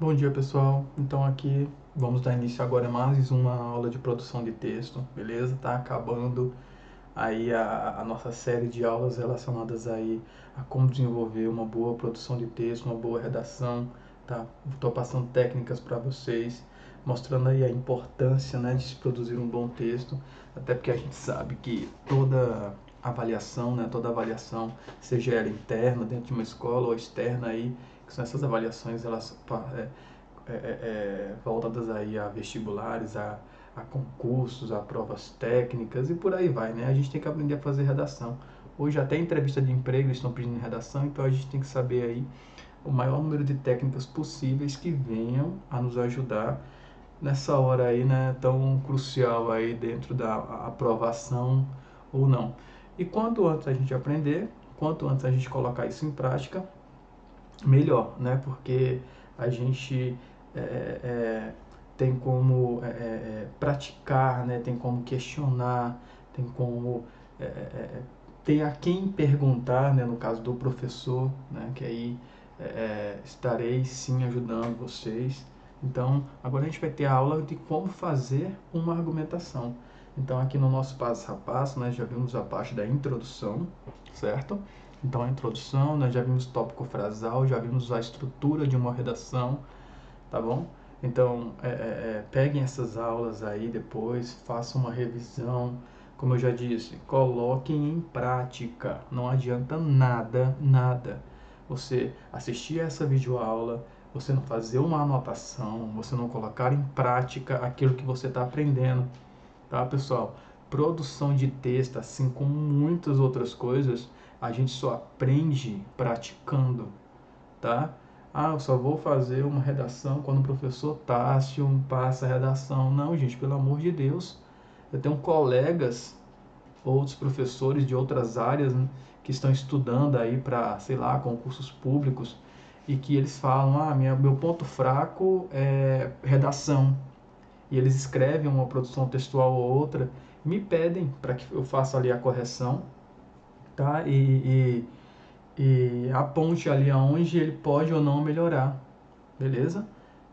Bom dia, pessoal. Então aqui vamos dar início agora a mais uma aula de produção de texto, beleza? Tá acabando aí a nossa série de aulas relacionadas aí a como desenvolver uma boa produção de texto, uma boa redação, tá? Estou passando técnicas para vocês, mostrando aí a importância, né, de se produzir um bom texto, até porque a gente sabe que toda avaliação, seja ela interna dentro de uma escola ou externa aí, que são essas avaliações, elas voltadas aí a vestibulares, a concursos, a provas técnicas e por aí vai, né? A gente tem que aprender a fazer redação. Hoje até em entrevista de emprego eles estão pedindo redação, então a gente tem que saber aí o maior número de técnicas possíveis que venham a nos ajudar nessa hora aí, né, tão crucial aí dentro da aprovação ou não. E quanto antes a gente aprender, quanto antes a gente colocar isso em prática, melhor, né? Porque a gente é, é, tem como praticar, né? Tem como questionar, tem como ter a quem perguntar, né? No caso do professor, né? Que aí estarei sim ajudando vocês. Então, agora a gente vai ter a aula de como fazer uma argumentação. Então, aqui no nosso passo a passo, nós já vimos a parte da introdução, certo? Então, a introdução, nós já vimos tópico frasal, já vimos a estrutura de uma redação, tá bom? Então, peguem essas aulas aí depois, façam uma revisão. Como eu já disse, coloquem em prática. Não adianta nada você assistir a essa videoaula, você não fazer uma anotação, você não colocar em prática aquilo que você está aprendendo, tá, pessoal? Produção de texto, assim como muitas outras coisas, a gente só aprende praticando, tá? Ah, eu só vou fazer uma redação quando o professor Tássio passa a redação. Não, gente, pelo amor de Deus. Eu tenho colegas, outros professores de outras áreas, né, que estão estudando aí para, sei lá, concursos públicos e que eles falam: meu ponto fraco é redação. E eles escrevem uma produção textual ou outra, me pedem para que eu faça ali a correção, tá? E aponte ali aonde ele pode ou não melhorar, beleza?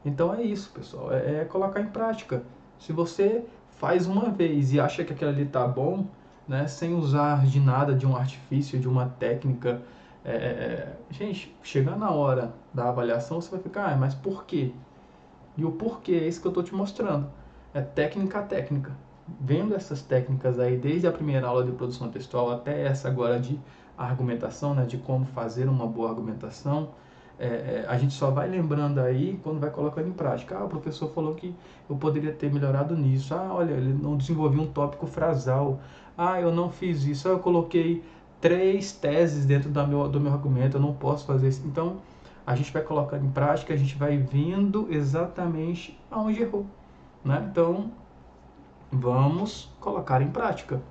Então é isso, pessoal, é colocar em prática. Se você faz uma vez e acha que aquilo ali tá bom, né, sem usar de nada, de um artifício, de uma técnica, gente, chegar na hora da avaliação, você vai ficar, mas por quê? E o porquê é isso que eu estou te mostrando. É técnica a técnica. Vendo essas técnicas aí, desde a primeira aula de produção textual até essa agora de argumentação, né, de como fazer uma boa argumentação, a gente só vai lembrando aí quando vai colocando em prática. Ah, o professor falou que eu poderia ter melhorado nisso. Ah, olha, ele não desenvolveu um tópico frasal. Ah, eu não fiz isso. Ah, eu coloquei 3 teses dentro do meu argumento. Eu não posso fazer isso. Então, a gente vai colocando em prática, a gente vai vendo exatamente aonde errou, né? Então, vamos colocar em prática,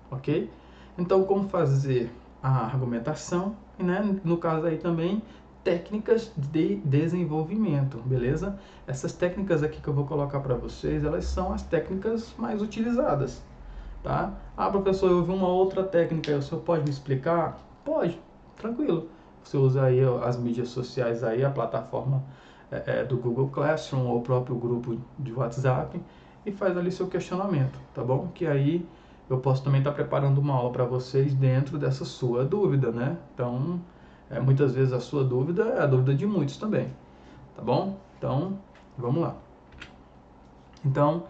ok? Então, como fazer a argumentação, né? No caso aí também, técnicas de desenvolvimento, beleza? Essas técnicas aqui que eu vou colocar para vocês, elas são as técnicas mais utilizadas, tá? Ah, professor, eu vi uma outra técnica, o senhor pode me explicar? Pode, tranquilo. Você usa aí as mídias sociais aí, a plataforma do Google Classroom ou o próprio grupo de WhatsApp e faz ali seu questionamento, tá bom? Que aí eu posso também estar preparando uma aula para vocês dentro dessa sua dúvida, né? Então, muitas vezes a sua dúvida é a dúvida de muitos também, tá bom? Então, vamos lá. Então,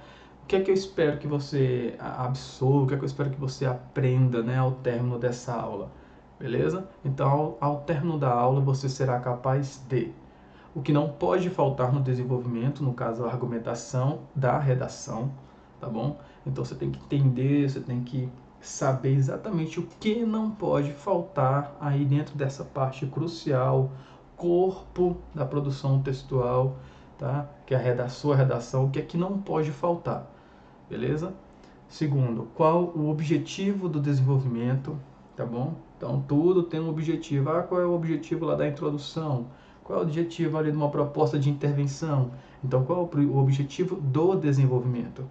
o que é que eu espero que você absorva, o que é que eu espero que você aprenda, né, ao término dessa aula, beleza? Então, ao término da aula, você será capaz de o que não pode faltar no desenvolvimento, no caso, a argumentação da redação, tá bom? Então, você tem que entender, você tem que saber exatamente o que não pode faltar aí dentro dessa parte crucial, corpo da produção textual, tá? Que é a sua redação, o que é que não pode faltar, beleza? Segundo, qual o objetivo do desenvolvimento, tá bom? Então, tudo tem um objetivo. Ah, qual é o objetivo lá da introdução? Qual é o objetivo ali de uma proposta de intervenção? Então, qual é o objetivo do desenvolvimento?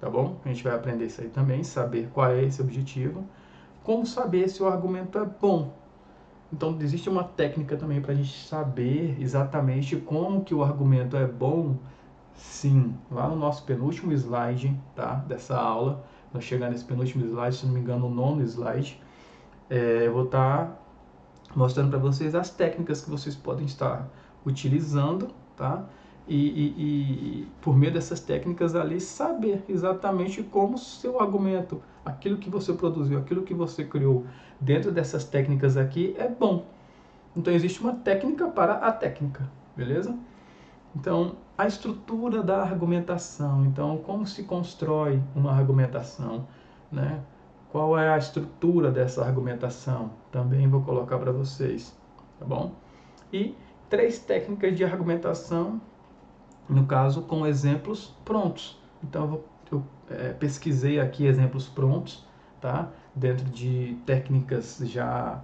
Tá bom? A gente vai aprender isso aí também, saber qual é esse objetivo. Como saber se o argumento é bom? Então, existe uma técnica também para a gente saber exatamente como que o argumento é bom. Sim, lá no nosso penúltimo slide, tá, dessa aula, nós chegar nesse penúltimo slide, se não me engano, o nono slide, eu vou estar mostrando para vocês as técnicas que vocês podem estar utilizando, tá? E por meio dessas técnicas ali, saber exatamente como o seu argumento, aquilo que você produziu, aquilo que você criou dentro dessas técnicas aqui é bom. Então, existe uma técnica para a técnica, beleza? Então, a estrutura da argumentação. Então, como se constrói uma argumentação, né? Qual é a estrutura dessa argumentação? Também vou colocar para vocês, tá bom? E 3 técnicas de argumentação, no caso, com exemplos prontos. Então, eu pesquisei aqui exemplos prontos, tá? Dentro de técnicas já,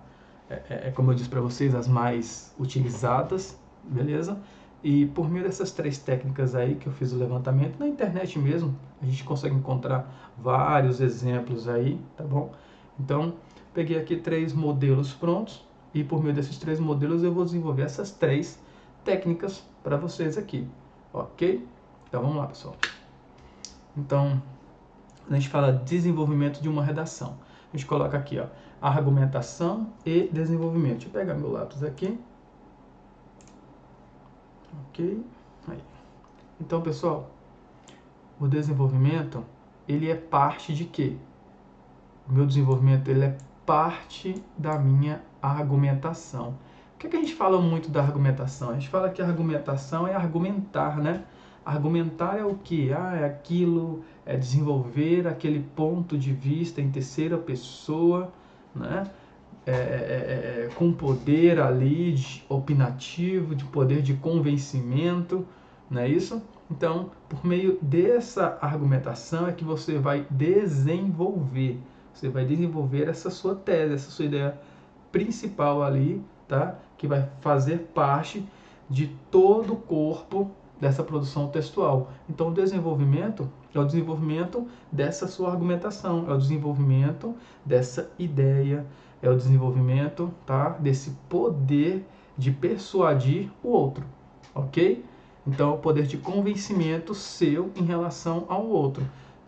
como eu disse para vocês, as mais utilizadas, beleza? E por meio dessas 3 técnicas aí que eu fiz o levantamento, na internet mesmo, a gente consegue encontrar vários exemplos aí, tá bom? Então, peguei aqui 3 modelos prontos e por meio desses 3 modelos eu vou desenvolver essas 3 técnicas para vocês aqui, ok? Então, vamos lá, pessoal. Então, a gente fala desenvolvimento de uma redação. A gente coloca aqui, ó, argumentação e desenvolvimento. Deixa eu pegar meu lápis aqui. Ok? Aí. Então, pessoal, o desenvolvimento, ele é parte de quê? O meu desenvolvimento, ele é parte da minha argumentação. O que a gente fala muito da argumentação? A gente fala que a argumentação é argumentar, né? Argumentar é o quê? É aquilo, é desenvolver aquele ponto de vista em terceira pessoa, né? Com poder ali de opinativo, de poder de convencimento, não é isso? Então, por meio dessa argumentação é que você vai desenvolver essa sua tese, essa sua ideia principal ali, tá? Que vai fazer parte de todo o corpo dessa produção textual. Então, o desenvolvimento é o desenvolvimento dessa sua argumentação, é o desenvolvimento dessa ideia, é o desenvolvimento, tá, desse poder de persuadir o outro, ok? Então, o poder de convencimento seu em relação ao outro.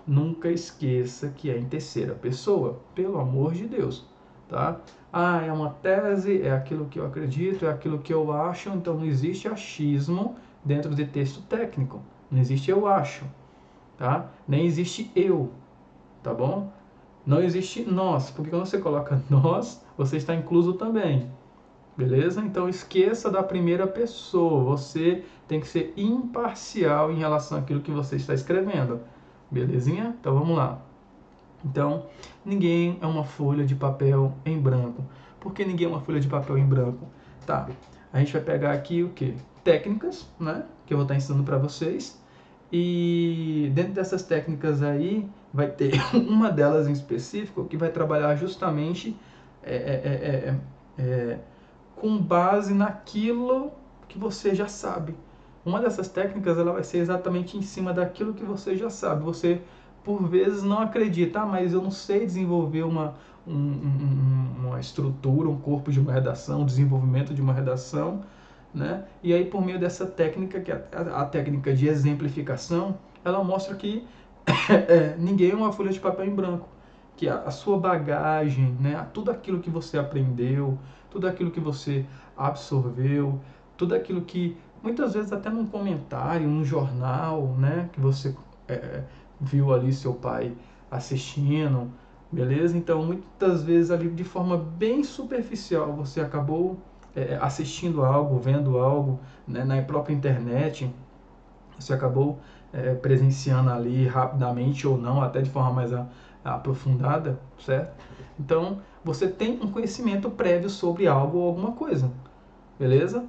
Nunca esqueça que é em terceira pessoa, pelo amor de Deus, tá? É uma tese, é aquilo que eu acredito, é aquilo que eu acho, então não existe achismo dentro de texto técnico. Não existe eu acho, tá? Nem existe eu, tá bom? Não existe nós, porque quando você coloca nós, você está incluso também. Beleza? Então esqueça da primeira pessoa. Você tem que ser imparcial em relação àquilo que você está escrevendo. Belezinha? Então vamos lá. Então, ninguém é uma folha de papel em branco. Por que ninguém é uma folha de papel em branco? Tá. A gente vai pegar aqui o quê? Técnicas, né? Que eu vou estar ensinando para vocês. E dentro dessas técnicas aí, vai ter uma delas em específico que vai trabalhar justamente com base naquilo que você já sabe. Uma dessas técnicas ela vai ser exatamente em cima daquilo que você já sabe. Você, por vezes, não acredita, mas eu não sei desenvolver uma estrutura, um corpo de uma redação, um desenvolvimento de uma redação, né? E aí, por meio dessa técnica, que é a técnica de exemplificação, ela mostra que ninguém é uma folha de papel em branco, que a sua bagagem, né? Tudo aquilo que você aprendeu, tudo aquilo que você absorveu, tudo aquilo que, muitas vezes até num comentário, num jornal, né? Que você viu ali seu pai assistindo, beleza? Então, muitas vezes ali de forma bem superficial, você acabou assistindo algo, vendo algo, né, na própria internet, você acabou presenciando ali rapidamente ou não, até de forma mais aprofundada, certo? Então, você tem um conhecimento prévio sobre algo ou alguma coisa, beleza?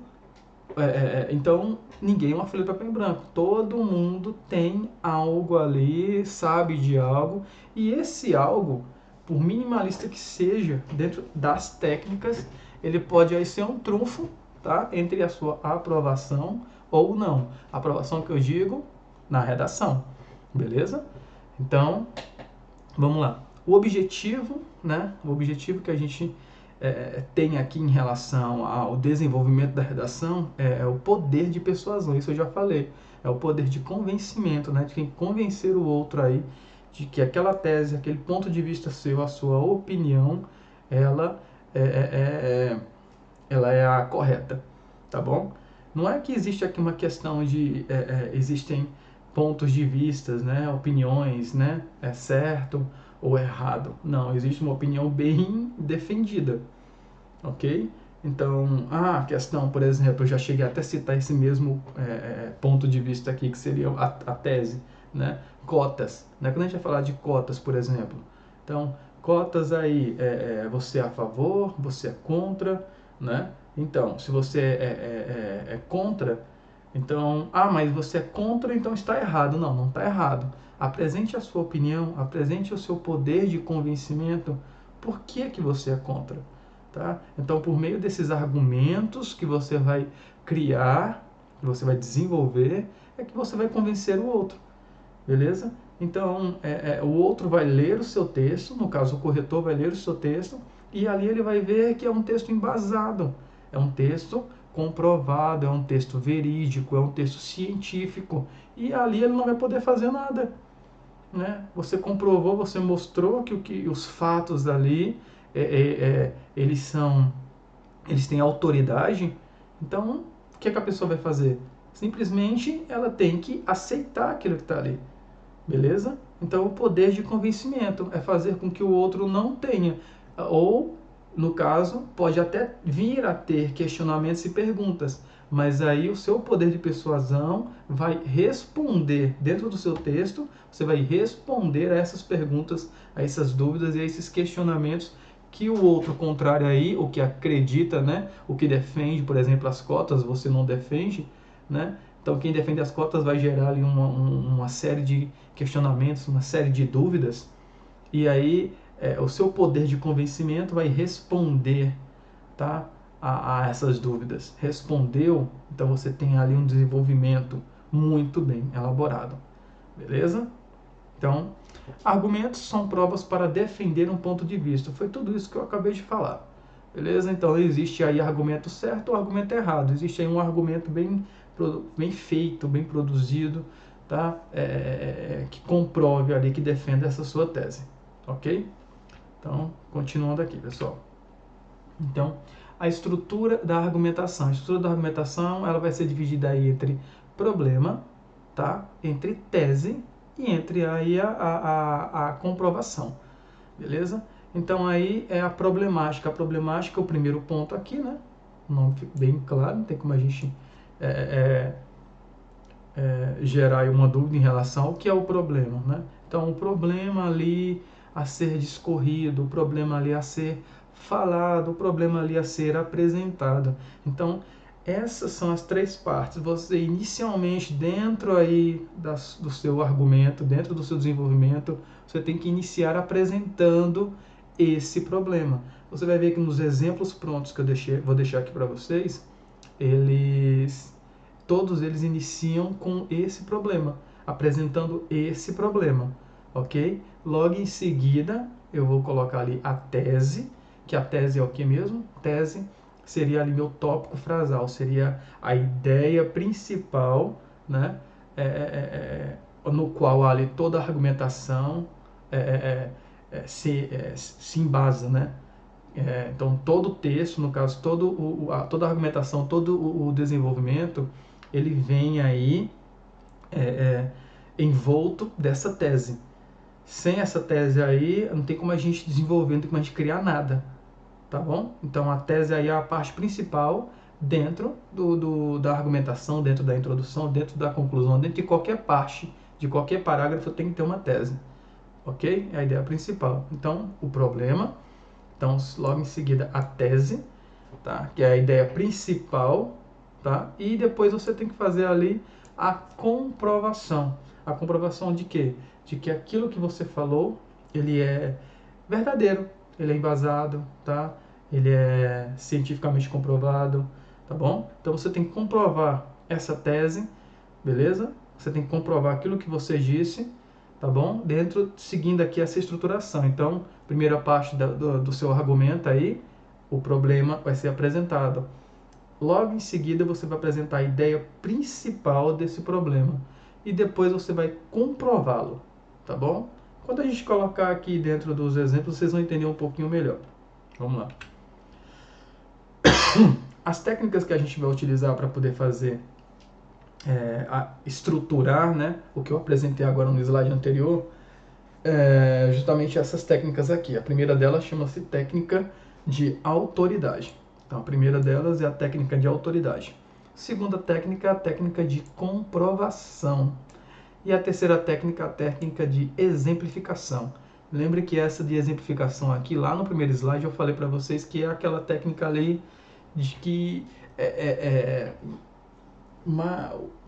Então, ninguém é uma folha de papel em branco. Todo mundo tem algo ali, sabe de algo, e esse algo, por minimalista que seja, dentro das técnicas, ele pode aí ser um trunfo, tá? Entre a sua aprovação ou não. Aprovação que eu digo na redação, beleza? Então, vamos lá. O objetivo, né? O objetivo que a gente tem aqui em relação ao desenvolvimento da redação é o poder de persuasão, isso eu já falei. É o poder de convencimento, né? De quem convencer o outro aí de que aquela tese, aquele ponto de vista seu, a sua opinião, ela ela é a correta, tá bom? Não é que existe aqui uma questão de existem pontos de vistas, né, opiniões, né, é certo ou errado. Não, existe uma opinião bem defendida, ok? Então, a questão, por exemplo, eu já cheguei até a citar esse mesmo ponto de vista aqui, que seria a tese, né? Cotas, né? Quando a gente vai falar de cotas, por exemplo, então, cotas aí, você é a favor, você é contra, né? Então, se você é contra, então, mas você é contra, então está errado. Não, não está errado. Apresente a sua opinião, apresente o seu poder de convencimento. Por que você é contra? Tá? Então, por meio desses argumentos que você vai criar, que você vai desenvolver, é que você vai convencer o outro, beleza? Então, o outro vai ler o seu texto, no caso o corretor vai ler o seu texto, e ali ele vai ver que é um texto embasado, é um texto comprovado, é um texto verídico, é um texto científico, e ali ele não vai poder fazer nada, né? Você comprovou, você mostrou que os fatos ali eles têm autoridade. Então, o que a pessoa vai fazer? Simplesmente ela tem que aceitar aquilo que está ali, beleza? Então, o poder de convencimento é fazer com que o outro não tenha, ou, no caso, pode até vir a ter questionamentos e perguntas, mas aí o seu poder de persuasão vai responder dentro do seu texto, você vai responder a essas perguntas, a essas dúvidas e a esses questionamentos que o outro contrário aí, o que acredita, né, o que defende, por exemplo, as cotas, você não defende, né? Então, quem defende as cotas vai gerar ali uma série de questionamentos, uma série de dúvidas, e aí o seu poder de convencimento vai responder, tá, a essas dúvidas. Respondeu, então você tem ali um desenvolvimento muito bem elaborado, beleza? Então, argumentos são provas para defender um ponto de vista. Foi tudo isso que eu acabei de falar, beleza? Então, existe aí argumento certo ou argumento errado. Existe aí um argumento bem feito, bem produzido, tá? Que comprove ali, que defenda essa sua tese, ok? Então, continuando aqui, pessoal. Então, a estrutura da argumentação. A estrutura da argumentação, ela vai ser dividida aí entre problema, tá? Entre tese e entre aí a comprovação, beleza? Então, aí é a problemática. A problemática é o primeiro ponto aqui, né? O nome fica bem claro, não tem como a gente gerar uma dúvida em relação ao que é o problema, né? Então, o problema ali a ser discorrido, o problema ali a ser falado, o problema ali a ser apresentado. Então, essas são as três partes. Você inicialmente, dentro aí do seu argumento, dentro do seu desenvolvimento, você tem que iniciar apresentando esse problema. Você vai ver que nos exemplos prontos que eu vou deixar aqui para vocês, todos eles iniciam com esse problema, apresentando esse problema, ok? Logo em seguida, eu vou colocar ali a tese, que a tese é o que mesmo? Tese seria ali meu tópico frasal, seria a ideia principal, né? No qual ali toda a argumentação se embasa, né? Então, todo o texto, no caso, toda a argumentação, todo o desenvolvimento, ele vem aí envolto dessa tese. Sem essa tese aí, não tem como a gente desenvolver, não tem como a gente criar nada, tá bom? Então, a tese aí é a parte principal dentro da argumentação, dentro da introdução, dentro da conclusão, dentro de qualquer parte, de qualquer parágrafo tem que ter uma tese, ok? É a ideia principal. Então, o problema, então, logo em seguida, a tese, tá? Que é a ideia principal, tá? E depois você tem que fazer ali a comprovação. A comprovação de quê? De que aquilo que você falou, ele é verdadeiro, ele é embasado, tá? Ele é cientificamente comprovado, tá bom? Então você tem que comprovar essa tese, beleza? Você tem que comprovar aquilo que você disse, tá bom? Seguindo aqui essa estruturação. Então, primeira parte do seu argumento aí, O problema vai ser apresentado. Logo em seguida você vai apresentar a ideia principal desse problema e depois você vai comprová-lo, tá bom? Quando a gente colocar aqui dentro dos exemplos, vocês vão entender um pouquinho melhor. Vamos lá. As técnicas que a gente vai utilizar para poder fazer, estruturar, né, o que eu apresentei agora no slide anterior, justamente essas técnicas aqui. A primeira delas chama-se técnica de autoridade. Então, a primeira delas é a técnica de autoridade. A segunda técnica é a técnica de comprovação. E a terceira técnica é a técnica de exemplificação. Lembre que essa de exemplificação aqui, lá no primeiro slide, eu falei para vocês que é aquela técnica ali de que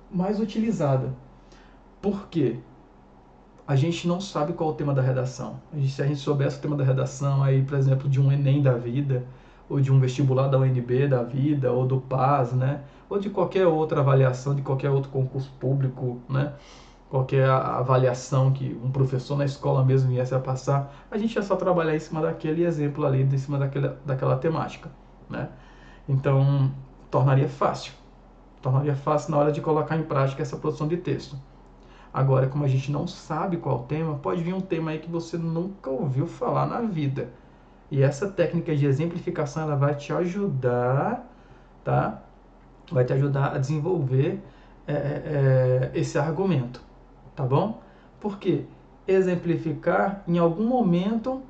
mais utilizada. Por quê? A gente não sabe qual é o tema da redação. Se a gente soubesse o tema da redação, aí, por exemplo, de um Enem da vida, ou de um vestibular da UNB da vida, ou do PAS, né? Ou de qualquer outra avaliação, de qualquer outro concurso público, né? Qualquer avaliação que um professor na escola mesmo viesse a passar, a gente ia só trabalhar em cima daquele exemplo ali, em cima daquela temática, né? Então, tornaria fácil na hora de colocar em prática essa produção de texto. Agora, como a gente não sabe qual o tema, pode vir um tema aí que você nunca ouviu falar na vida. E essa técnica de exemplificação, ela vai te ajudar, tá? Vai te ajudar a desenvolver esse argumento, tá bom? Porque exemplificar, em algum momento,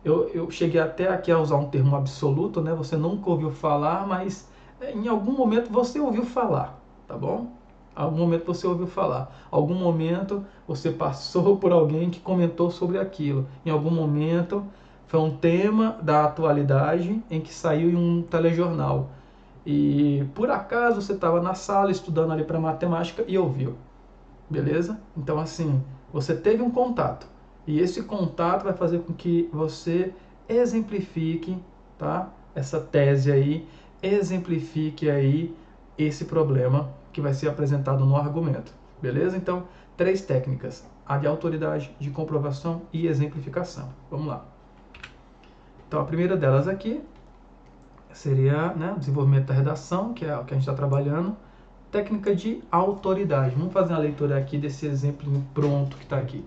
eu cheguei até aqui a usar um termo absoluto, né? Você nunca ouviu falar, mas em algum momento você ouviu falar, tá bom? Algum momento você ouviu falar. Algum momento você passou por alguém que comentou sobre aquilo. Em algum momento foi um tema da atualidade em que saiu em um telejornal. E por acaso você estava na sala estudando ali para matemática e ouviu. Beleza? Então assim, você teve um contato. E esse contato vai fazer com que você exemplifique, tá? Essa tese aí, exemplifique aí esse problema que vai ser apresentado no argumento, beleza? Então, 3 técnicas: a de autoridade, de comprovação e exemplificação. Vamos lá. Então, a primeira delas aqui seria, né, o desenvolvimento da redação, que é o que a gente está trabalhando. Técnica de autoridade. Vamos fazer uma leitura aqui desse exemplo pronto que está aqui.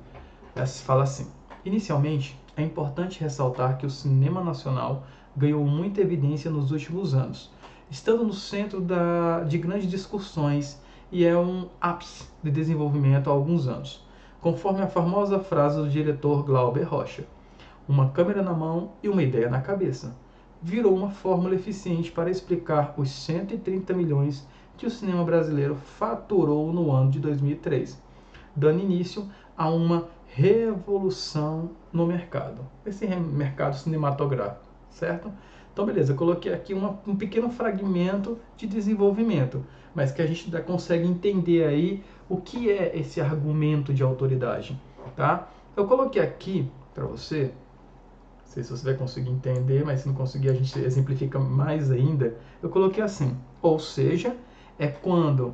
Essa fala assim: inicialmente, é importante ressaltar que o cinema nacional ganhou muita evidência nos últimos anos, estando no centro de grandes discussões e é um ápice de desenvolvimento há alguns anos. Conforme a famosa frase do diretor Glauber Rocha: uma câmera na mão e uma ideia na cabeça. Virou uma fórmula eficiente para explicar os 130 milhões que o cinema brasileiro faturou no ano de 2003, dando início a uma revolução no mercado, esse mercado cinematográfico, certo? Então, beleza, eu coloquei aqui um pequeno fragmento de desenvolvimento, mas que a gente ainda consegue entender aí o que é esse argumento de autoridade, tá? Eu coloquei aqui para você, não sei se você vai conseguir entender, mas se não conseguir a gente exemplifica mais ainda. Eu coloquei assim: ou seja, é quando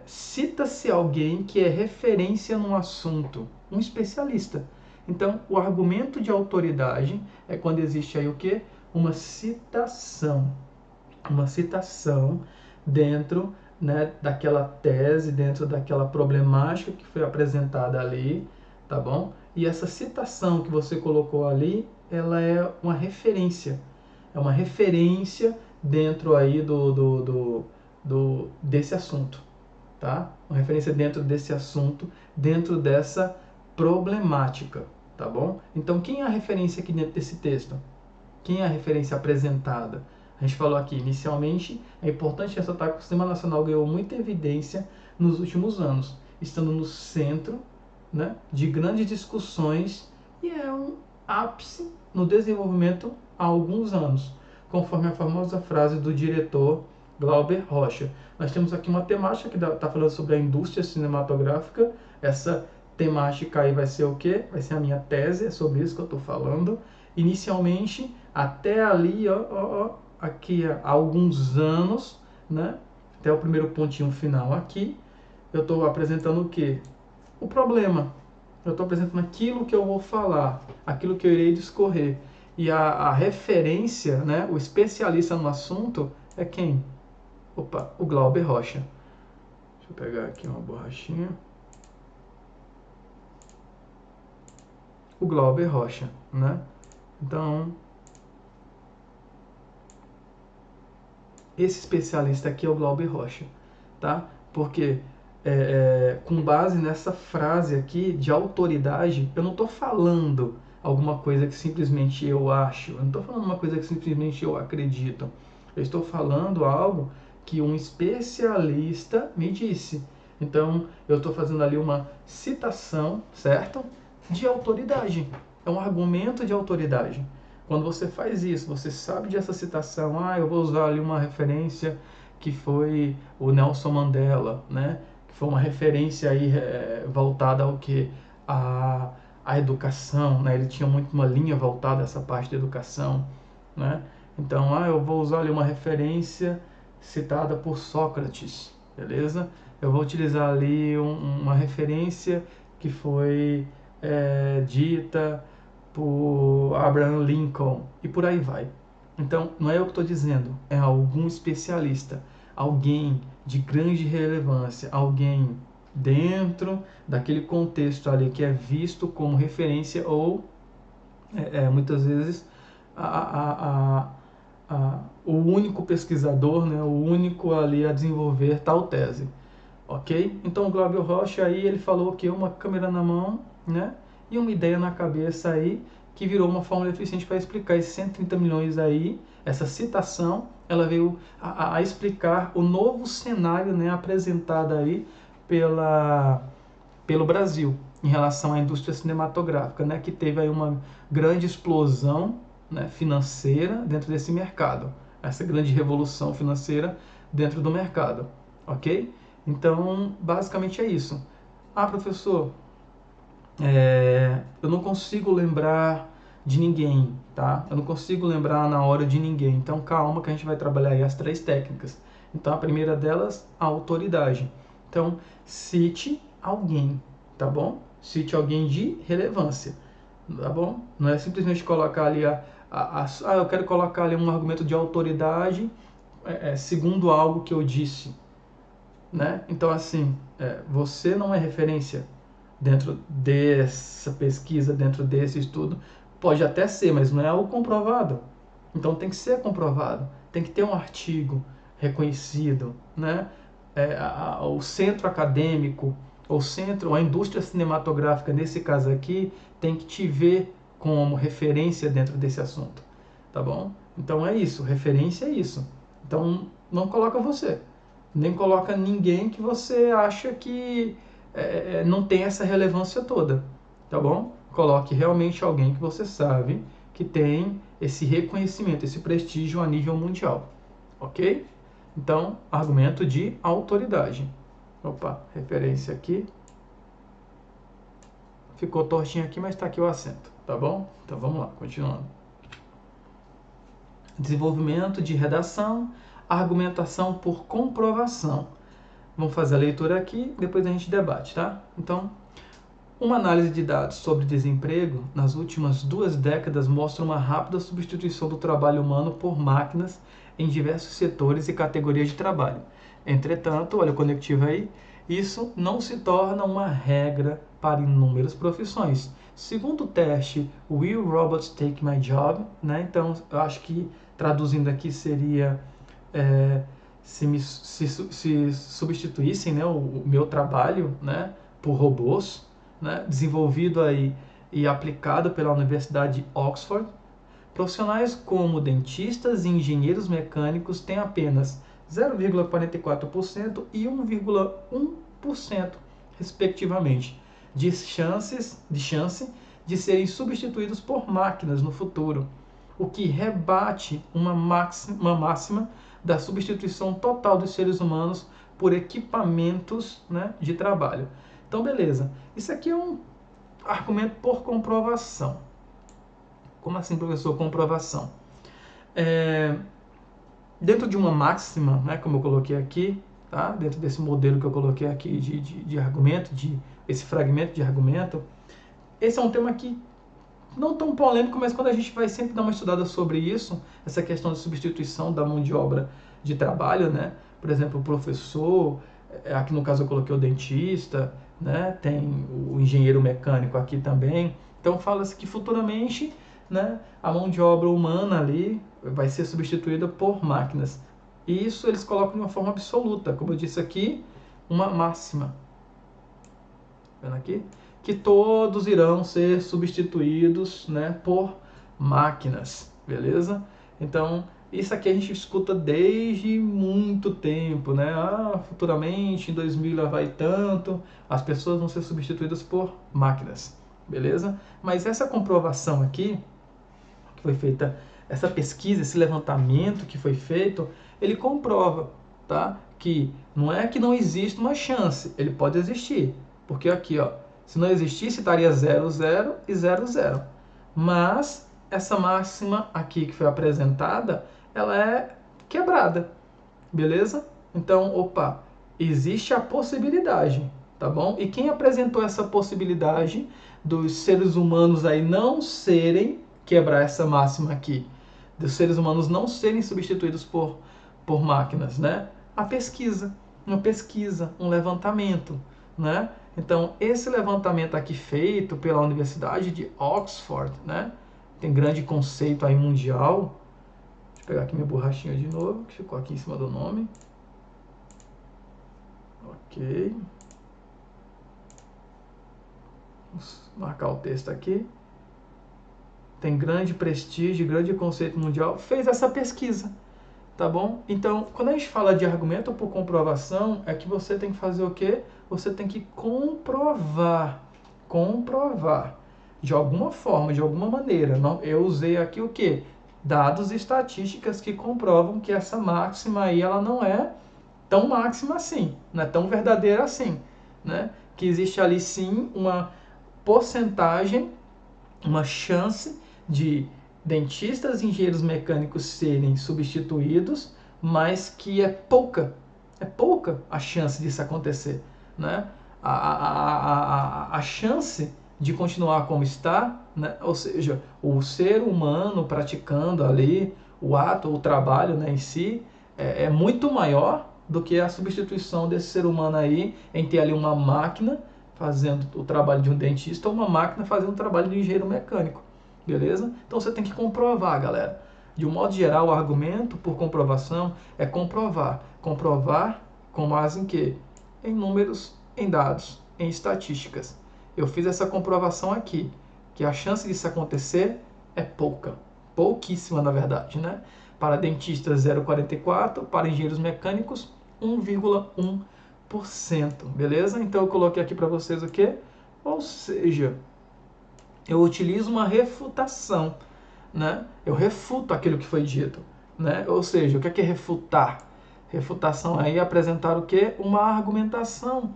cita-se alguém que é referência num assunto, um especialista. Então, o argumento de autoridade é quando existe aí o quê? Uma citação dentro, né, daquela tese, dentro daquela problemática que foi apresentada ali, tá bom? E essa citação que você colocou ali, ela é uma referência dentro aí desse assunto, tá? Uma referência dentro desse assunto, dentro dessa problemática, tá bom? Então, quem é a referência aqui dentro desse texto? Quem é a referência apresentada? A gente falou aqui, inicialmente, é importante ressaltar que o Cinema Nacional ganhou muita evidência nos últimos anos, estando no centro, né, de grandes discussões e é um ápice no desenvolvimento há alguns anos, conforme a famosa frase do diretor Glauber Rocha. Nós temos aqui uma temática que está falando sobre a indústria cinematográfica. Essa temática aí vai ser o quê? Vai ser a minha tese, é sobre isso que eu estou falando. Inicialmente, até ali, aqui há alguns anos, né? Até o primeiro pontinho final aqui, eu estou apresentando o quê? O problema. Eu estou apresentando aquilo que eu vou falar, aquilo que eu irei discorrer. E a referência, né, o especialista no assunto é quem? Opa, o Glauber Rocha. Deixa eu pegar aqui uma borrachinha. O Glauber Rocha, né? Então, esse especialista aqui é o Glauber Rocha, tá? Porque com base nessa frase aqui de autoridade, eu não estou falando alguma coisa que simplesmente eu acho, eu não estou falando uma coisa que simplesmente eu acredito, eu estou falando algo que um especialista me disse. Então, eu estou fazendo ali uma citação, certo? De autoridade. É um argumento de autoridade. Quando você faz isso, você sabe dessa citação, eu vou usar ali uma referência que foi o Nelson Mandela, né? Que foi uma referência aí voltada ao que? A educação, né? Ele tinha muito uma linha voltada a essa parte da educação, né? Então, eu vou usar ali uma referência citada por Sócrates, beleza? Eu vou utilizar ali uma referência que foi dita por Abraham Lincoln e por aí vai. Então, não é eu que estou dizendo, é algum especialista, alguém de grande relevância, alguém dentro daquele contexto ali que é visto como referência ou muitas vezes o único pesquisador, né, o único ali a desenvolver tal tese, ok? Então o Glauber Rocha aí ele falou que uma câmera na mão, né, e uma ideia na cabeça aí que virou uma fórmula eficiente para explicar esses 130 milhões aí. Essa citação ela veio a explicar o novo cenário, né, apresentado aí pelo Brasil em relação à indústria cinematográfica, né, que teve aí uma grande explosão, né, financeira dentro desse mercado, essa grande revolução financeira dentro do mercado, ok? Então, basicamente é isso. Professor, eu não consigo lembrar de ninguém, tá? Eu não consigo lembrar na hora de ninguém. Então, calma que a gente vai trabalhar aí as 3 técnicas. Então, a primeira delas, a autoridade. Então, cite alguém, tá bom? Cite alguém de relevância, tá bom? Não é simplesmente colocar ali eu quero colocar ali um argumento de autoridade segundo algo que eu disse, né? Então, assim, você não é referência dentro dessa pesquisa, dentro desse estudo. Pode até ser, mas não é algo comprovado. Então, tem que ser comprovado. Tem que ter um artigo reconhecido, né? O centro acadêmico, a indústria cinematográfica, nesse caso aqui, tem que te ver como referência dentro desse assunto, tá bom? Então é isso, referência é isso. Então não coloca você, nem coloca ninguém que você acha que não tem essa relevância toda, tá bom? Coloque realmente alguém que você sabe que tem esse reconhecimento, esse prestígio a nível mundial, ok? Então, argumento de autoridade. Opa, referência aqui. Ficou tortinho aqui, mas está aqui o acento, tá bom? Então vamos lá, continuando. Desenvolvimento de redação, argumentação por comprovação. Vamos fazer a leitura aqui, depois a gente debate, tá? Então, uma análise de dados sobre desemprego nas últimas 2 décadas mostra uma rápida substituição do trabalho humano por máquinas em diversos setores e categorias de trabalho. Entretanto, olha o conectivo aí, isso não se torna uma regra para inúmeras profissões. Segundo o teste Will Robots Take My Job, né? Então, eu acho que traduzindo aqui seria se substituíssem, né, o meu trabalho, né, por robôs, né, desenvolvido aí e aplicado pela Universidade de Oxford, profissionais como dentistas e engenheiros mecânicos têm apenas 0,44% e 1,1%, respectivamente, de chance de serem substituídos por máquinas no futuro, o que rebate uma máxima da substituição total dos seres humanos por equipamentos, né, de trabalho. Então, beleza. Isso aqui é um argumento por comprovação. Como assim, professor? Comprovação. Dentro de uma máxima, né, como eu coloquei aqui, tá? Dentro desse modelo que eu coloquei aqui de argumento, esse fragmento de argumento, esse é um tema que não tão polêmico, mas quando a gente vai sempre dar uma estudada sobre isso, essa questão de substituição da mão de obra de trabalho, né? Por exemplo, o professor, aqui no caso eu coloquei o dentista, né? Tem o engenheiro mecânico aqui também. Então fala-se que futuramente, né, a mão de obra humana ali vai ser substituída por máquinas. E isso eles colocam de uma forma absoluta, como eu disse aqui, uma máxima. Vendo aqui? Que todos irão ser substituídos, né, por máquinas, beleza? Então, isso aqui a gente escuta desde muito tempo, né? Ah, futuramente, em 2000 vai tanto, as pessoas vão ser substituídas por máquinas, beleza? Mas essa comprovação aqui, que foi feita, essa pesquisa, esse levantamento que foi feito, ele comprova, tá? Que não é que não existe uma chance, ele pode existir. Porque aqui, ó, se não existisse, estaria 0, 0 e 0, 0. Mas essa máxima aqui que foi apresentada, ela é quebrada, beleza? Então, opa, existe a possibilidade, tá bom? E quem apresentou essa possibilidade dos seres humanos aí não serem, quebrar essa máxima aqui, dos seres humanos não serem substituídos por máquinas, né? A pesquisa, uma pesquisa, um levantamento, né? Então, esse levantamento aqui feito pela Universidade de Oxford, né? Tem grande conceito aí mundial. Deixa eu pegar aqui minha borrachinha de novo, que ficou aqui em cima do nome. Ok. Vamos marcar o texto aqui. Tem grande prestígio, grande conceito mundial. Fez essa pesquisa, tá bom? Então, quando a gente fala de argumento por comprovação, é que você tem que fazer o quê? Você tem que comprovar. Comprovar. De alguma forma, de alguma maneira. Eu usei aqui o quê? Dados e estatísticas que comprovam que essa máxima aí, ela não é tão máxima assim, não é tão verdadeira assim, né? Que existe ali sim uma porcentagem, uma chance de dentistas e engenheiros mecânicos serem substituídos, mas que é pouca a chance disso acontecer, né? A chance de continuar como está, né? Ou seja, o ser humano praticando ali o ato, o trabalho, né, em si, é muito maior do que a substituição desse ser humano aí em ter ali uma máquina fazendo o trabalho de um dentista ou uma máquina fazendo o trabalho de um engenheiro mecânico, beleza? Então você tem que comprovar, galera. De um modo geral, o argumento por comprovação é comprovar. Comprovar com base em quê? Em números, em dados, em estatísticas. Eu fiz essa comprovação aqui, que a chance disso acontecer é pouca. Pouquíssima, na verdade, né? Para dentistas, 0,44. Para engenheiros mecânicos, 1,1%. Beleza? Então eu coloquei aqui para vocês o quê? Ou seja, eu utilizo uma refutação, né? Eu refuto aquilo que foi dito, né? Ou seja, o que é refutar? Refutação aí é apresentar o quê? Uma argumentação.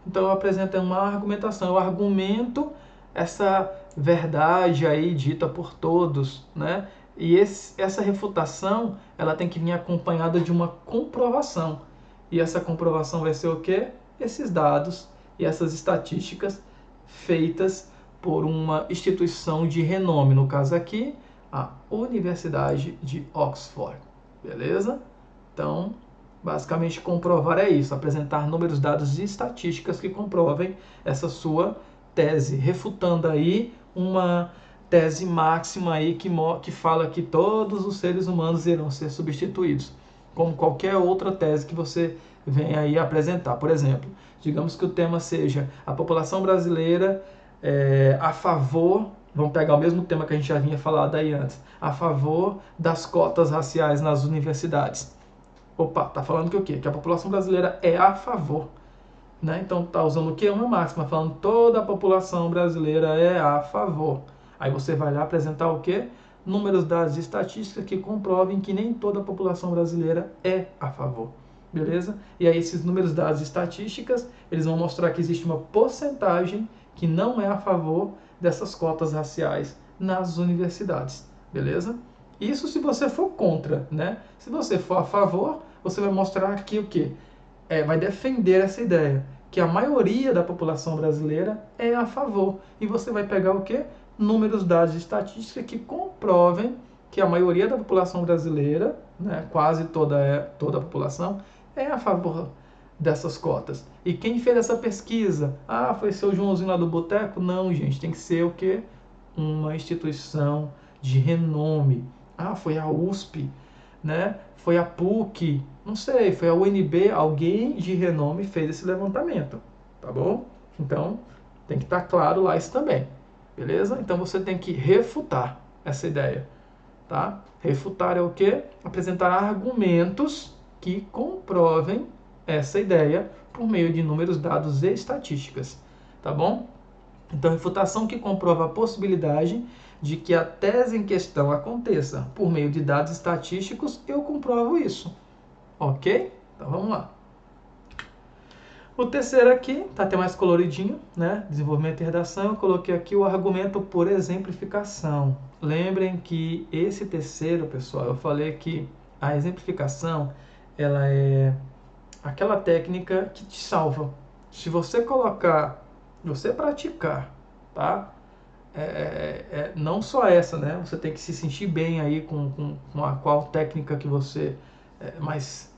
Então eu apresento uma argumentação, eu argumento essa verdade aí dita por todos, né? E essa refutação, ela tem que vir acompanhada de uma comprovação. E essa comprovação vai ser o quê? Esses dados e essas estatísticas feitas por uma instituição de renome, no caso aqui, a Universidade de Oxford. Beleza? Então, basicamente, comprovar é isso, apresentar números, dados e estatísticas que comprovem essa sua tese, refutando aí uma tese máxima aí que fala que todos os seres humanos irão ser substituídos, como qualquer outra tese que você venha aí apresentar. Por exemplo, digamos que o tema seja a população brasileira a favor, vamos pegar o mesmo tema que a gente já vinha falado aí antes, a favor das cotas raciais nas universidades. Opa, tá falando que o quê? Que a população brasileira é a favor, né? Então tá usando o quê? Uma máxima, falando toda a população brasileira é a favor. Aí você vai lá apresentar o quê? Números, dados e estatísticas que comprovem que nem toda a população brasileira é a favor. Beleza? E aí esses números, dados e estatísticas, eles vão mostrar que existe uma porcentagem que não é a favor dessas cotas raciais nas universidades. Beleza? Isso se você for contra, né? Se você for a favor, você vai mostrar aqui o quê? Vai defender essa ideia, que a maioria da população brasileira é a favor. E você vai pegar o quê? números, dados e estatísticas que comprovem que a maioria da população brasileira, né, quase toda a população, é a favor dessas cotas. E quem fez essa pesquisa? Ah, foi seu Joãozinho lá do boteco? Não, gente, tem que ser o quê? Uma instituição de renome. Ah, foi a USP, né? Foi a PUC, não sei, foi a UNB, alguém de renome fez esse levantamento, tá bom? Então, tem que estar claro lá isso também, beleza? Então você tem que refutar essa ideia, tá? Refutar é o quê? Apresentar argumentos que comprovem essa ideia por meio de números, dados e estatísticas, tá bom? Então, refutação que comprova a possibilidade de que a tese em questão aconteça por meio de dados estatísticos, eu comprovo isso, ok? Então, vamos lá. O terceiro aqui, tá até mais coloridinho, né? Desenvolvimento e redação, eu coloquei aqui o argumento por exemplificação. Lembrem que esse terceiro, pessoal, eu falei que a exemplificação, ela é aquela técnica que te salva. Se você colocar, você praticar, tá? Não só essa, né? Você tem que se sentir bem aí com a qual técnica que você mais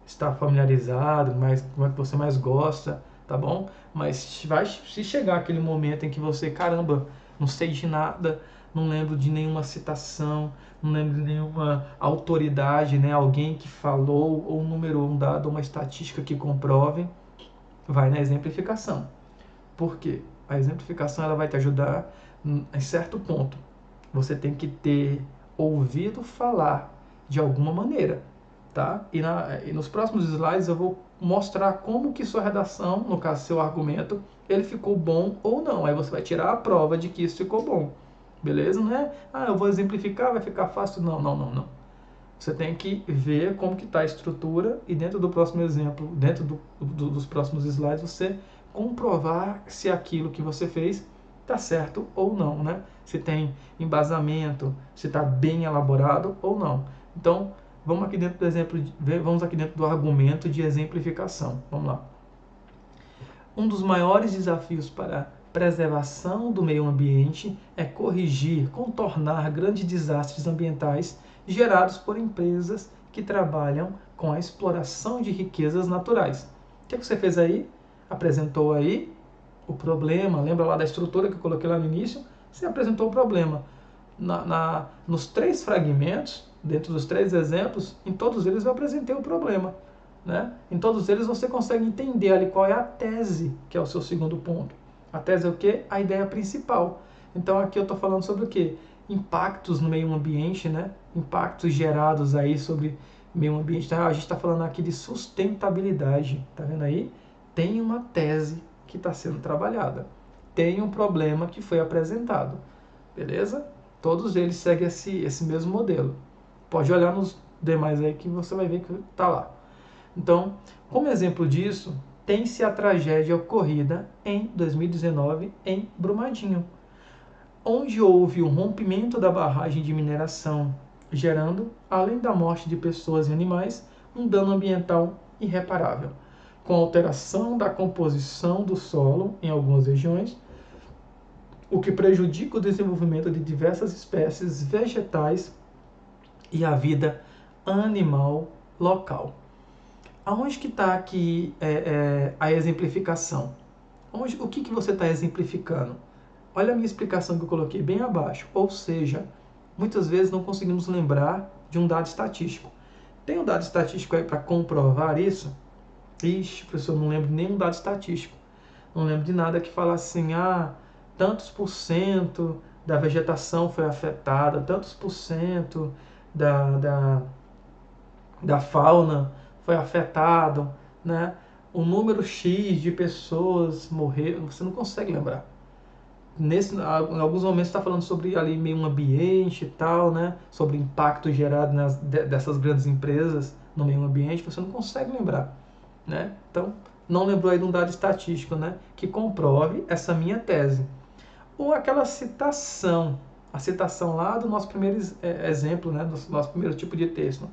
está familiarizado, como é que você mais gosta, tá bom? Mas se chegar aquele momento em que você, caramba, não sei de nada, não lembro de nenhuma citação, não lembro de nenhuma autoridade, né? Alguém que falou, ou um número, um dado, uma estatística que comprove, vai na exemplificação. Por quê? A exemplificação ela vai te ajudar em certo ponto. Você tem que ter ouvido falar de alguma maneira, tá? E nos próximos slides eu vou mostrar como que sua redação, no caso seu argumento, ele ficou bom ou não. Aí você vai tirar a prova de que isso ficou bom, beleza? Não é, eu vou exemplificar, vai ficar fácil. Não, não, não, não. Você tem que ver como que está a estrutura e dentro do próximo exemplo, dentro dos próximos slides, você comprovar se aquilo que você fez está certo ou não, né? Se tem embasamento, se está bem elaborado ou não. Então, vamos aqui dentro do exemplo, vamos aqui dentro do argumento de exemplificação. Vamos lá. Um dos maiores desafios para a preservação do meio ambiente é corrigir, contornar grandes desastres ambientais gerados por empresas que trabalham com a exploração de riquezas naturais. O que você fez aí? Apresentou aí o problema, lembra lá da estrutura que eu coloquei lá no início? Você apresentou o problema. Nos 3 fragmentos, dentro dos 3 exemplos, em todos eles eu apresentei o problema. Né? Em todos eles você consegue entender ali qual é a tese, que é o seu segundo ponto. A tese é o quê? A ideia principal. Então aqui eu estou falando sobre o quê? Impactos no meio ambiente, né? Impactos gerados aí sobre meio ambiente. Então, a gente está falando aqui de sustentabilidade, tá vendo aí? Tem uma tese que está sendo trabalhada. Tem um problema que foi apresentado, beleza? Todos eles seguem esse mesmo modelo. Pode olhar nos demais aí que você vai ver que está lá. Então, como exemplo disso, tem-se a tragédia ocorrida em 2019 em Brumadinho, onde houve um rompimento da barragem de mineração, gerando, além da morte de pessoas e animais, um dano ambiental irreparável, com alteração da composição do solo em algumas regiões, o que prejudica o desenvolvimento de diversas espécies vegetais e a vida animal local. Aonde que está aqui a exemplificação? O que você está exemplificando? Olha a minha explicação que eu coloquei bem abaixo. Ou seja, muitas vezes não conseguimos lembrar de um dado estatístico. Tem um dado estatístico aí para comprovar isso? Ixi, professor, não lembro de nenhum dado estatístico. Não lembro de nada que fala assim, tantos por cento da vegetação foi afetada, tantos por cento da fauna foi afetado, né? O número X de pessoas morreram, você não consegue lembrar. Em alguns momentos está falando sobre ali meio ambiente e tal, né? Sobre impacto gerado dessas grandes empresas no meio ambiente, você não consegue lembrar, né? Então, não lembrou aí de um dado estatístico, né? Que comprove essa minha tese. Ou aquela citação, a citação lá do nosso primeiro exemplo, né? Do nosso primeiro tipo de texto,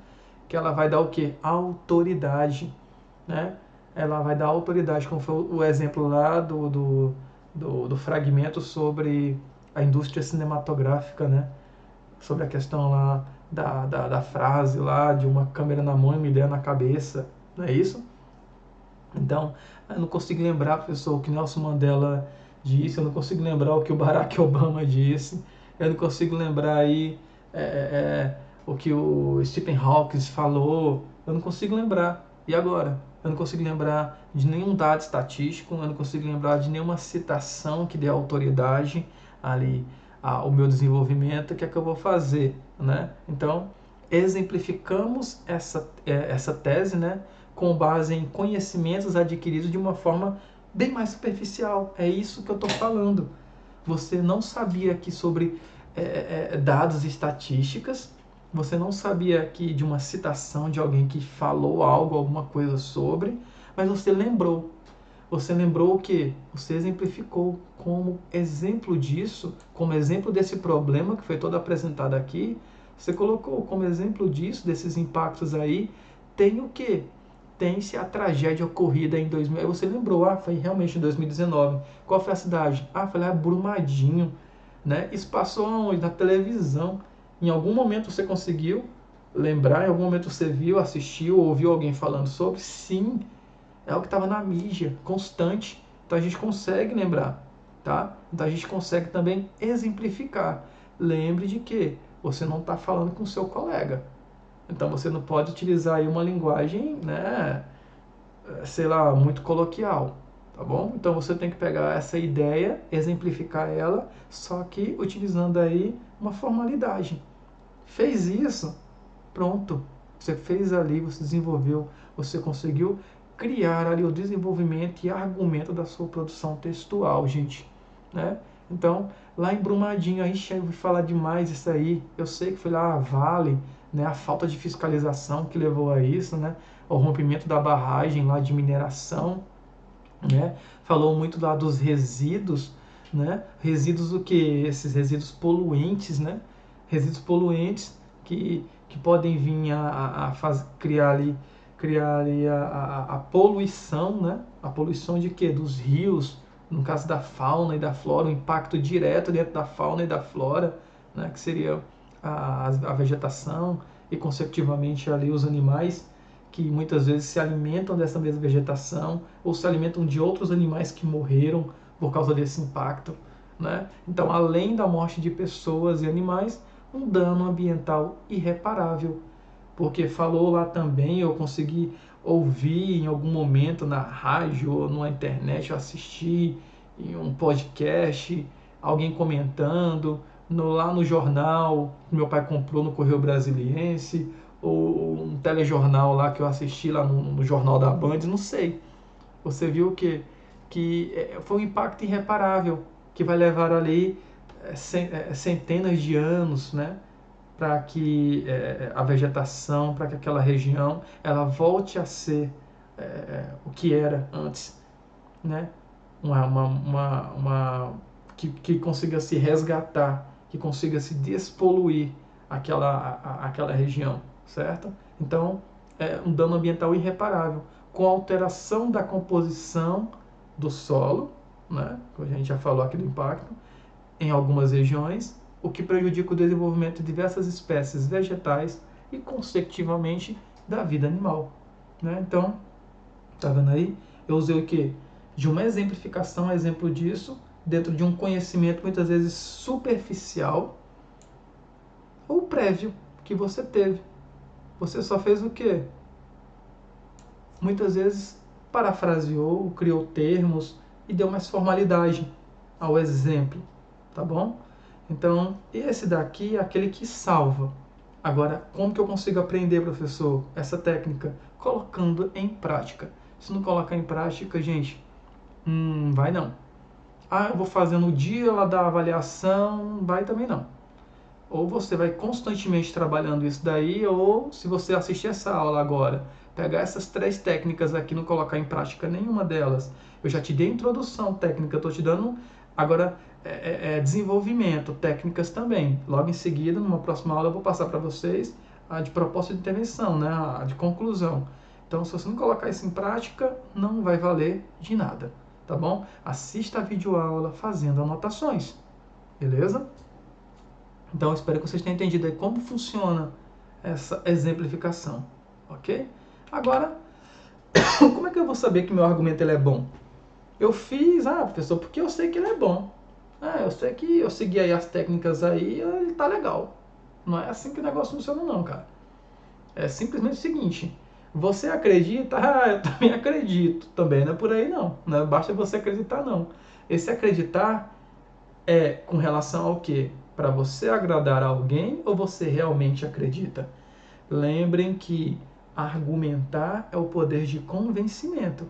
que ela vai dar o quê? Autoridade, né? Ela vai dar autoridade, como foi o exemplo lá do fragmento sobre a indústria cinematográfica, né? Sobre a questão lá da frase lá, de uma câmera na mão e uma ideia na cabeça, não é isso? Então, eu não consigo lembrar, professor, o que Nelson Mandela disse, eu não consigo lembrar o que o Barack Obama disse, eu não consigo lembrar aí o que o Stephen Hawking falou, eu não consigo lembrar. E agora? Eu não consigo lembrar de nenhum dado estatístico, eu não consigo lembrar de nenhuma citação que dê autoridade ali ao meu desenvolvimento. O que é que eu vou fazer, né? Então, exemplificamos essa tese, né, com base em conhecimentos adquiridos de uma forma bem mais superficial. É isso que eu estou falando. Você não sabia aqui sobre dados e estatísticas, você não sabia aqui de uma citação de alguém que falou algo, alguma coisa sobre, mas você lembrou. Você lembrou o que? Você exemplificou como exemplo disso, como exemplo desse problema que foi todo apresentado aqui. Você colocou como exemplo disso, desses impactos aí, tem o que? Tem-se a tragédia ocorrida em 2000. Aí você lembrou, foi realmente em 2019. Qual foi a cidade? Foi lá Brumadinho, né? Isso passou onde? Na televisão. Em algum momento você conseguiu lembrar? Em algum momento você viu, assistiu, ouviu alguém falando sobre? Sim, é o que estava na mídia, constante. Então a gente consegue lembrar, tá? Então a gente consegue também exemplificar. Lembre de que você não está falando com o seu colega. Então você não pode utilizar aí uma linguagem, né, sei lá, muito coloquial, tá bom? Então você tem que pegar essa ideia, exemplificar ela, só que utilizando aí uma formalidade. Fez isso, pronto. Você fez ali, você desenvolveu, você conseguiu criar ali o desenvolvimento e argumento da sua produção textual, gente, né? Então, lá em Brumadinho, a gente ouviu falar demais isso aí. Eu sei que foi lá a Vale, né, a falta de fiscalização que levou a isso, né? O rompimento da barragem lá de mineração, né? Falou muito lá dos resíduos, né? Resíduos o que? Esses resíduos poluentes, né? Resíduos poluentes que podem vir criar ali a poluição, né? A poluição de quê? Dos rios, no caso da fauna e da flora, o impacto direto dentro da fauna e da flora, né? Que seria a vegetação e consecutivamente ali os animais que muitas vezes se alimentam dessa mesma vegetação ou se alimentam de outros animais que morreram por causa desse impacto, né? Então, além da morte de pessoas e animais, um dano ambiental irreparável, porque falou lá também, eu consegui ouvir em algum momento na rádio ou na internet, eu assisti em um podcast, alguém comentando, lá no jornal que meu pai comprou no Correio Brasiliense, ou um telejornal lá que eu assisti lá no Jornal da Band, não sei. Você viu que foi um impacto irreparável, que vai levar ali centenas de anos, né? Para que a vegetação, para que aquela região ela volte a ser o que era antes, né? Que consiga se resgatar, que consiga se despoluir aquela região, certo? Então, é um dano ambiental irreparável, com alteração da composição do solo, né? A gente já falou aqui do impacto, em algumas regiões, o que prejudica o desenvolvimento de diversas espécies vegetais e, consecutivamente, da vida animal, né? Então, tá vendo aí? Eu usei o quê? De uma exemplificação, exemplo disso, dentro de um conhecimento muitas vezes superficial ou prévio que você teve. Você só fez o quê? Muitas vezes parafraseou, criou termos e deu mais formalidade ao exemplo, tá bom? Então, esse daqui é aquele que salva. Agora, como que eu consigo aprender, professor, essa técnica? Colocando em prática. Se não colocar em prática, gente, vai não. Eu vou fazer no dia lá da avaliação, vai também não. Ou você vai constantemente trabalhando isso daí, ou se você assistir essa aula agora, pegar essas 3 técnicas aqui e não colocar em prática nenhuma delas. Eu já te dei introdução técnica, eu estou te dando agora desenvolvimento, técnicas também. Logo em seguida, numa próxima aula, eu vou passar para vocês a de proposta de intervenção, né? A de conclusão. Então, se você não colocar isso em prática, não vai valer de nada, tá bom? Assista a videoaula fazendo anotações. beleza? Então, eu espero que vocês tenham entendido aí como funciona essa exemplificação, ok? Agora, como é que eu vou saber que meu argumento ele é bom? Eu fiz, professor, porque eu sei que ele é bom. Eu sei que eu segui aí as técnicas aí, ele tá legal. Não é assim que o negócio funciona não, cara. É simplesmente o seguinte, você acredita? Eu também acredito. Também não é por aí não. Não basta você acreditar não. Esse acreditar é com relação ao quê? Para você agradar alguém ou você realmente acredita? Lembrem que argumentar é o poder de convencimento.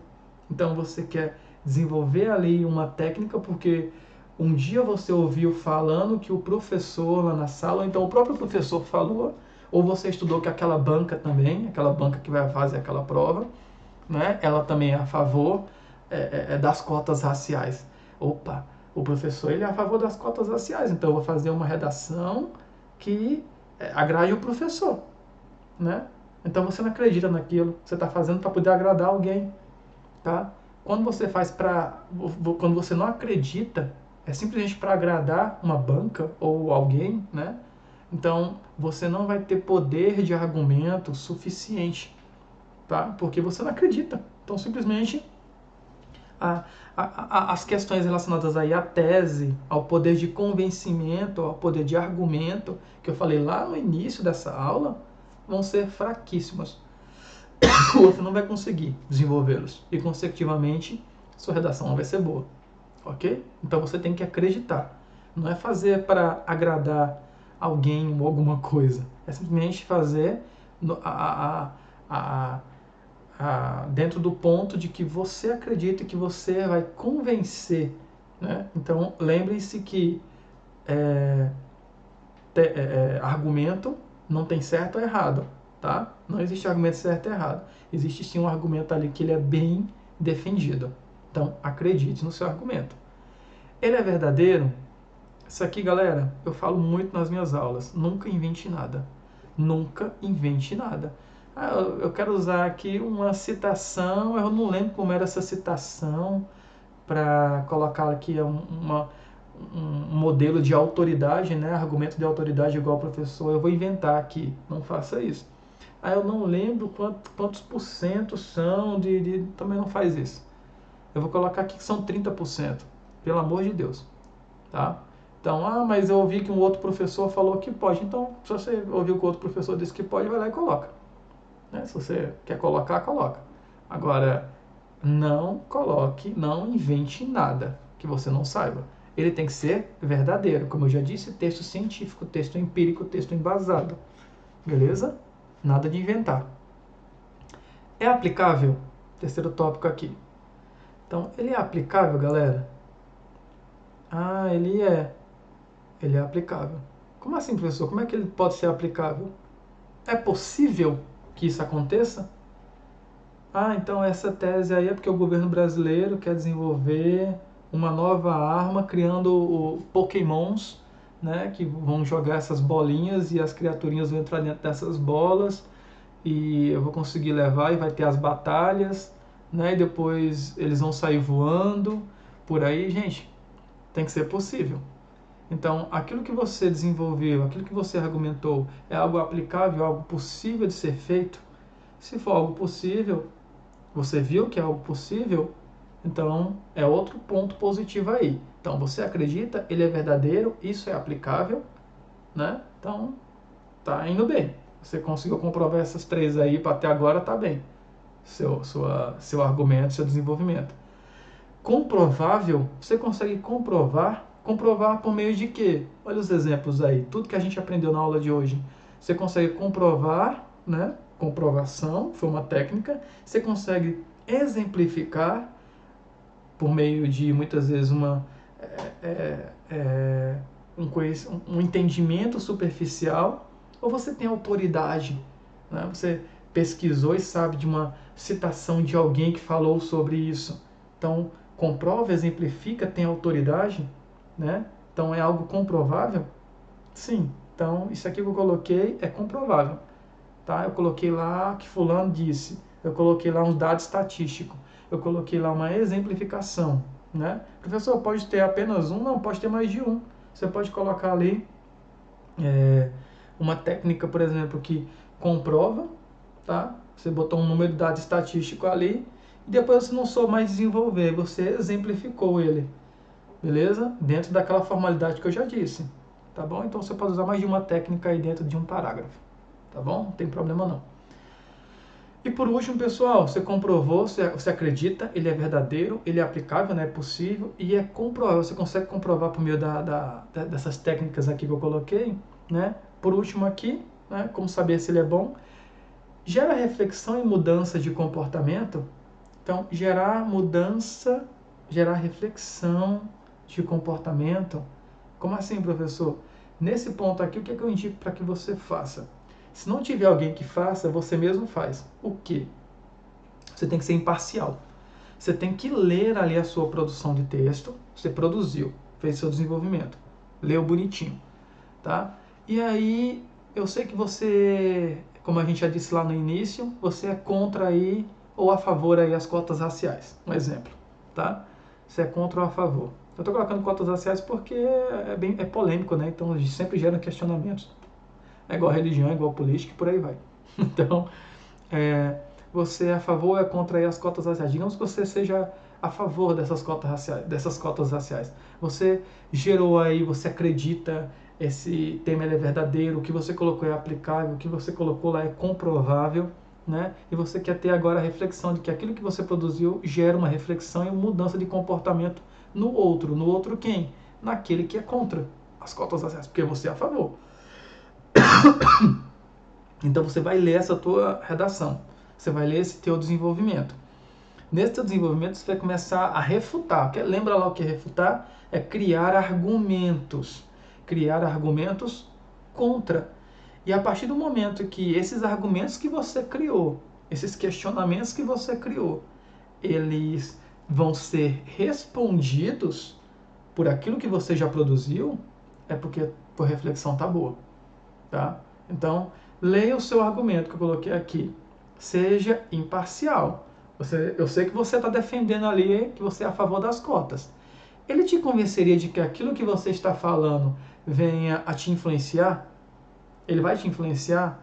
Então você quer desenvolver ali uma técnica porque um dia você ouviu falando que o professor lá na sala, ou então o próprio professor falou, ou você estudou que aquela banca também, aquela banca que vai fazer aquela prova, né, ela também é a favor das cotas raciais. Opa, o professor ele é a favor das cotas raciais, então eu vou fazer uma redação que agrade o professor, né? Então você não acredita naquilo, você está fazendo para poder agradar alguém, tá? Quando você faz quando você não acredita, é simplesmente para agradar uma banca ou alguém, né? Então você não vai ter poder de argumento suficiente, tá? Porque você não acredita. Então simplesmente as questões relacionadas aí à tese, ao poder de convencimento, ao poder de argumento, que eu falei lá no início dessa aula, vão ser fraquíssimas. Você não vai conseguir desenvolvê-los. E, consecutivamente, sua redação não vai ser boa. Ok? Então você tem que acreditar. Não é fazer para agradar alguém ou alguma coisa. É simplesmente fazer dentro do ponto de que você acredita que você vai convencer. Né? Então, lembre-se que argumento não tem certo ou errado. Tá? Não existe argumento certo ou errado. Existe sim um argumento ali que ele é bem defendido. Então, acredite no seu argumento. Ele é verdadeiro? Isso aqui, galera, eu falo muito nas minhas aulas. Nunca invente nada. Nunca invente nada. Eu quero usar aqui uma citação, eu não lembro como era essa citação, para colocar aqui um modelo de autoridade, né? Argumento de autoridade igual ao professor. Eu vou inventar aqui, não faça isso. Eu não lembro quantos por cento são também não faz isso. Eu vou colocar aqui que são 30%, pelo amor de Deus, tá? Então, mas eu ouvi que um outro professor falou que pode. Então, se você ouviu que o outro professor disse que pode, vai lá e coloca. Né? Se você quer colocar, coloca. Agora, não coloque, não invente nada que você não saiba. Ele tem que ser verdadeiro. Como eu já disse, texto científico, texto empírico, texto embasado. Beleza? Nada de inventar. É aplicável? Terceiro tópico aqui. Então, ele é aplicável, galera? Ele é. Ele é aplicável. Como assim, professor? Como é que ele pode ser aplicável? É possível que isso aconteça? Então essa tese aí é porque o governo brasileiro quer desenvolver uma nova arma criando pokémons, né, que vão jogar essas bolinhas e as criaturinhas vão entrar dentro dessas bolas e eu vou conseguir levar e vai ter as batalhas, né, e depois eles vão sair voando por aí. Gente, tem que ser possível. Então, aquilo que você desenvolveu, aquilo que você argumentou, é algo aplicável, algo possível de ser feito? Se for algo possível, você viu que é algo possível, então é outro ponto positivo aí. Então, você acredita, ele é verdadeiro, isso é aplicável, né? Então, tá indo bem. Você conseguiu comprovar essas três aí, para até agora tá bem. Seu argumento, seu desenvolvimento. Comprovável, você consegue comprovar? Comprovar por meio de quê? Olha os exemplos aí, tudo que a gente aprendeu na aula de hoje. Você consegue comprovar, né? Comprovação, foi uma técnica. Você consegue exemplificar por meio de, muitas vezes, um entendimento superficial, ou você tem autoridade, né? Você pesquisou e sabe de uma citação de alguém que falou sobre isso. Então, comprova, exemplifica, tem autoridade, né? Então, é algo comprovável? Sim. Então, isso aqui que eu coloquei é comprovável. Tá? Eu coloquei lá que fulano disse. Eu coloquei lá um dado estatístico. Eu coloquei lá uma exemplificação. Né? Professor, pode ter apenas um? Não, pode ter mais de um. você pode colocar ali uma técnica, por exemplo, que comprova, tá? Você botou um número de dados estatístico ali e depois você não soube mais desenvolver, você exemplificou ele, beleza? Dentro daquela formalidade que eu já disse, tá bom? Então você pode usar mais de uma técnica aí dentro de um parágrafo, tá bom? Não tem problema não. E por último, pessoal, você comprovou, você acredita, ele é verdadeiro, ele é aplicável, né, é possível e é comprovável, você consegue comprovar por meio dessas técnicas aqui que eu coloquei, né? Por último aqui, né, como saber se ele é bom, gera reflexão e mudança de comportamento. Então, gerar reflexão de comportamento. Como assim, professor? Nesse ponto aqui, o que é que eu indico para que você faça? Se não tiver alguém que faça, você mesmo faz. O quê? Você tem que ser imparcial. Você tem que ler ali a sua produção de texto. Você produziu, fez seu desenvolvimento, leu bonitinho, tá? E aí, eu sei que você, como a gente já disse lá no início, você é contra aí ou a favor aí as cotas raciais. Um exemplo, tá? Você é contra ou a favor. Eu estou colocando cotas raciais porque é polêmico, né? Então sempre gera questionamentos. É igual religião, é igual política e por aí vai. Então, você é a favor ou é contra aí as cotas raciais? Digamos que você seja a favor dessas cotas raciais. Você gerou aí, você acredita, esse tema é verdadeiro, o que você colocou é aplicável, o que você colocou lá é comprovável, né? E você quer ter agora a reflexão de que aquilo que você produziu gera uma reflexão e uma mudança de comportamento no outro. No outro quem? Naquele que é contra as cotas raciais, porque você é a favor. Então você vai ler essa tua redação, você vai ler esse teu desenvolvimento. Nesse teu desenvolvimento você vai começar a refutar. Lembra lá o que é refutar? É criar argumentos. Criar argumentos contra. E a partir do momento que esses argumentos que você criou, esses questionamentos que você criou, eles vão ser respondidos por aquilo que você já produziu, é porque a tua reflexão tá boa, tá? Então, leia o seu argumento que eu coloquei aqui. Seja imparcial. Eu sei que você está defendendo ali que você é a favor das cotas. Ele te convenceria de que aquilo que você está falando venha a te influenciar? Ele vai te influenciar?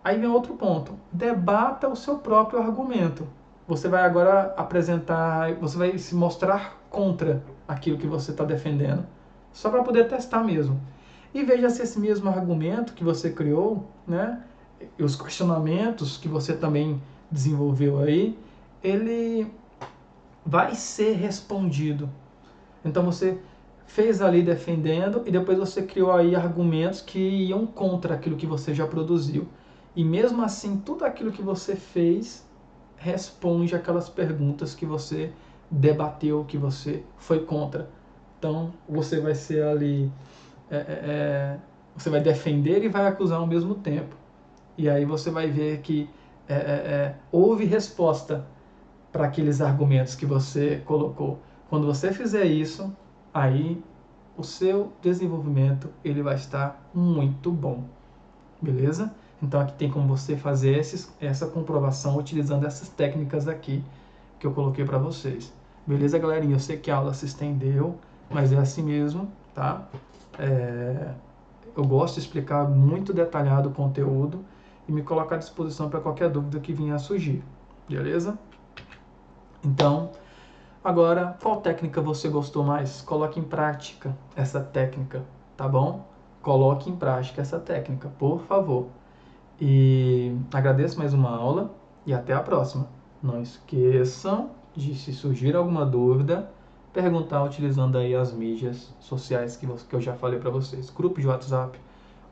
Aí vem outro ponto. Debata o seu próprio argumento. Você vai agora apresentar, você vai se mostrar contra aquilo que você está defendendo, só para poder testar mesmo. E veja se esse mesmo argumento que você criou, né, e os questionamentos que você também desenvolveu aí, ele vai ser respondido. Então você fez ali defendendo e depois você criou aí argumentos que iam contra aquilo que você já produziu. E mesmo assim, tudo aquilo que você fez responde aquelas perguntas que você debateu, que você foi contra. Então você vai ser ali, você vai defender e vai acusar ao mesmo tempo. E aí você vai ver que houve resposta para aqueles argumentos que você colocou. Quando você fizer isso, aí o seu desenvolvimento ele vai estar muito bom, beleza? Então aqui tem como você fazer essa comprovação utilizando essas técnicas aqui que eu coloquei para vocês. Beleza, galerinha? Eu sei que a aula se estendeu, mas é assim mesmo, tá? Eu gosto de explicar muito detalhado o conteúdo e me colocar à disposição para qualquer dúvida que venha a surgir, beleza? Então, agora, qual técnica você gostou mais? Coloque em prática essa técnica, tá bom? Coloque em prática essa técnica, por favor. E agradeço mais uma aula e até a próxima. Não esqueçam de, se surgir alguma dúvida, perguntar utilizando aí as mídias sociais que eu já falei para vocês. Grupo de WhatsApp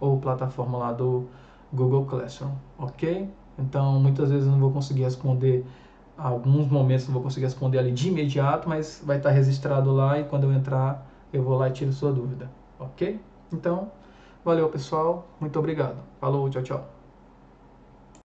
ou plataforma lá do Google Classroom, ok? Então, muitas vezes eu não vou conseguir responder, alguns momentos não vou conseguir responder ali de imediato, mas vai estar registrado lá e quando eu entrar, eu vou lá e tiro sua dúvida, ok? Então, valeu pessoal, muito obrigado. Falou, tchau, tchau.